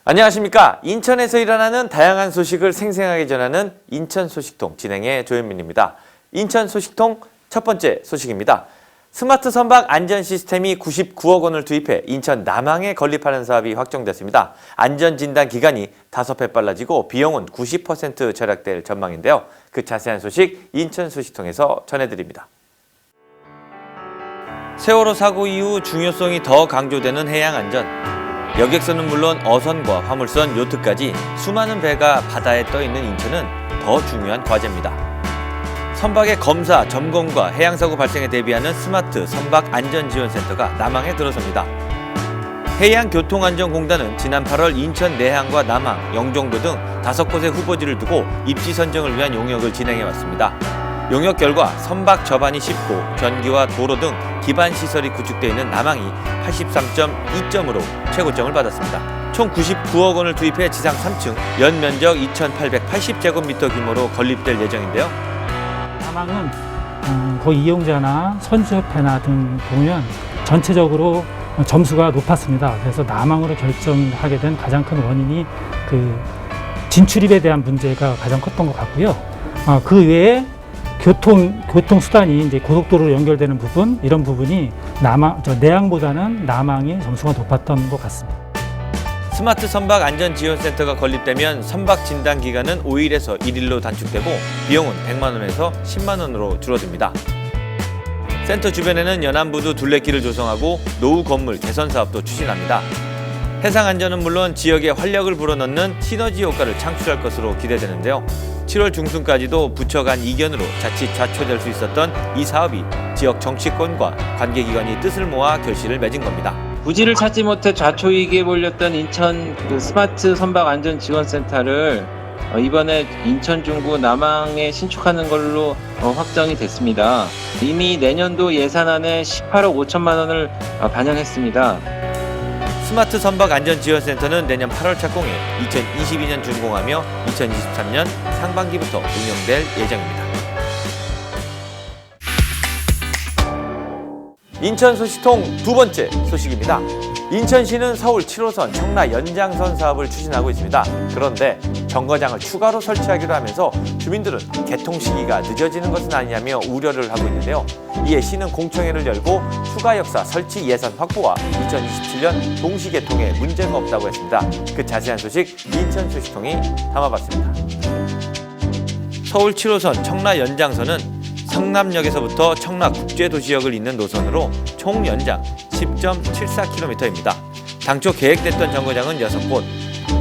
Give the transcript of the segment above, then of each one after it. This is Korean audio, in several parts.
안녕하십니까. 인천에서 일어나는 다양한 소식을 생생하게 전하는 인천 소식통 진행의 조현민입니다. 인천 소식통 첫 번째 소식입니다. 스마트 선박 안전 시스템이 99억 원을 투입해 인천 남항에 건립하는 사업이 확정됐습니다. 안전 진단 기간이 5배 빨라지고 비용은 90% 절약될 전망인데요. 그 자세한 소식 인천 소식통에서 전해드립니다. 세월호 사고 이후 중요성이 더 강조되는 해양 안전. 여객선은 물론 어선과 화물선, 요트까지 수많은 배가 바다에 떠있는 인천은 더 중요한 과제입니다. 선박의 검사, 점검과 해양사고 발생에 대비하는 스마트 선박 안전지원센터가 남항에 들어섭니다. 해양교통안전공단은 지난 8월 인천 내항과 남항, 영종도 등 5곳의 후보지를 두고 입지 선정을 위한 용역을 진행해왔습니다. 용역 결과 선박 접안이 쉽고 전기와 도로 등 기반 시설이 구축되어 있는 남항이 83.2점으로 최고점을 받았습니다. 총 99억 원을 투입해 지상 3층, 연면적 2,880제곱미터 규모로 건립될 예정인데요. 남항은 거의 이용자나 선수협회나 등 보면 전체적으로 점수가 높았습니다. 그래서 남항으로 결정하게 된 가장 큰 원인이 진출입에 대한 문제가 가장 컸던 것 같고요. 그 외에 교통수단이 이제 고속도로로 연결되는 부분, 이런 부분이 내항보다는 남항이 점수가 높았던 것 같습니다. 스마트 선박 안전지원센터가 건립되면 선박 진단 기간은 5일에서 1일로 단축되고 비용은 100만 원에서 10만 원으로 줄어듭니다. 센터 주변에는 연안부두 둘레길을 조성하고 노후 건물 개선 사업도 추진합니다. 해상 안전은 물론 지역에 활력을 불어넣는 시너지 효과를 창출할 것으로 기대되는데요. 7월 중순까지도 부처 간 이견으로 자칫 좌초될 수 있었던 이 사업이 지역 정치권과 관계기관이 뜻을 모아 결실을 맺은 겁니다. 부지를 찾지 못해 좌초이기에 몰렸던 인천 스마트 선박 안전지원센터를 이번에 인천 중구 남항에 신축하는 걸로 확정이 됐습니다. 이미 내년도 예산안에 18억 5천만 원을 반영했습니다. 스마트 선박 안전지원센터는 내년 8월 착공해 2022년 준공하며 2023년 상반기부터 운영될 예정입니다. 인천 소식통 두 번째 소식입니다. 인천시는 서울 7호선 청라 연장선 사업을 추진하고 있습니다. 그런데 정거장을 추가로 설치하기로 하면서 주민들은 개통 시기가 늦어지는 것은 아니냐며 우려를 하고 있는데요. 이에 시는 공청회를 열고 추가 역사 설치 예산 확보와 2027년 동시 개통에 문제가 없다고 했습니다. 그 자세한 소식 인천 소식통이 담아봤습니다. 서울 7호선 청라 연장선은 성남역에서부터 청라국제도시역을 잇는 노선으로 총 연장 10.74km입니다. 당초 계획됐던 정거장은 6곳.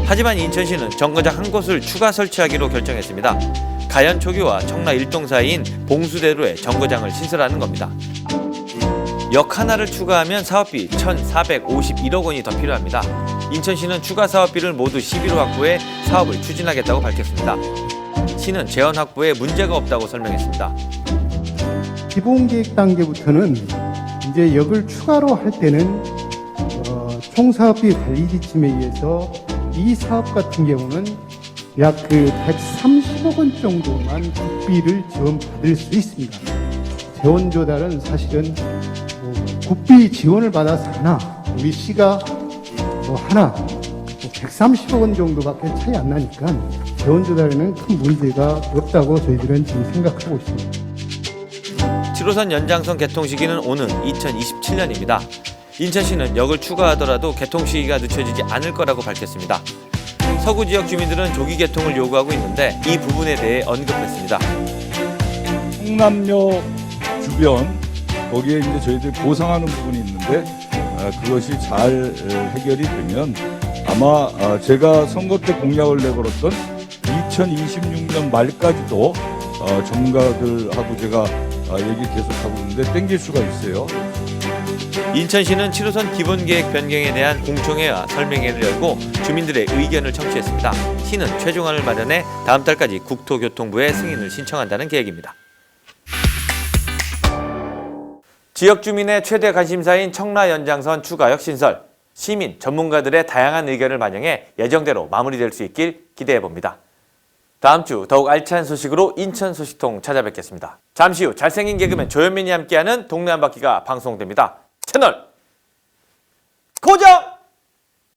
하지만 인천시는 정거장 한 곳을 추가 설치하기로 결정했습니다. 가연 초교와 청라 일동 사이인 봉수대로에 정거장을 신설하는 겁니다. 역 하나를 추가하면 사업비 1,451억 원이 더 필요합니다. 인천시는 추가 사업비를 모두 11호 확보해 사업을 추진하겠다고 밝혔습니다. 시는 재원 확보에 문제가 없다고 설명했습니다. 기본 계획 단계부터는 이제 역을 추가로 할 때는 총사업비 관리 지침에 의해서 이 사업 같은 경우는 약 130억 원 정도만 국비를 지원받을 수 있습니다. 재원 조달은 사실은 국비 지원을 받아서 하나, 우리 시가 하나 130억 원 정도밖에 차이 안 나니까 재원 조달에는 큰 문제가 없다고 저희들은 지금 생각하고 있습니다. 7호선 연장선 개통 시기는 오는 2027년입니다. 인천시는 역을 추가하더라도 개통 시기가 늦춰지지 않을 거라고 밝혔습니다. 서구 지역 주민들은 조기 개통을 요구하고 있는데 이 부분에 대해 언급했습니다. 성남역 주변 거기에 이제 저희들 보상하는 부분이 있는데 그것이 잘 해결이 되면 아마 제가 선거 때 공약을 내걸었던 2026년 말까지도 전문가들하고 제가 얘기 계속하고 있는데 땡길 수가 있어요. 인천시는 7호선 기본계획 변경에 대한 공청회와 설명회를 열고 주민들의 의견을 청취했습니다. 시는 최종안을 마련해 다음 달까지 국토교통부에 승인을 신청한다는 계획입니다. 지역 주민의 최대 관심사인 청라 연장선 추가역 신설. 시민, 전문가들의 다양한 의견을 반영해 예정대로 마무리될 수 있길 기대해봅니다. 다음 주 더욱 알찬 소식으로 인천 소식통 찾아뵙겠습니다. 잠시 후 잘생긴 개그맨 조현민이 함께하는 동네 한 바퀴가 방송됩니다. 채널 고정!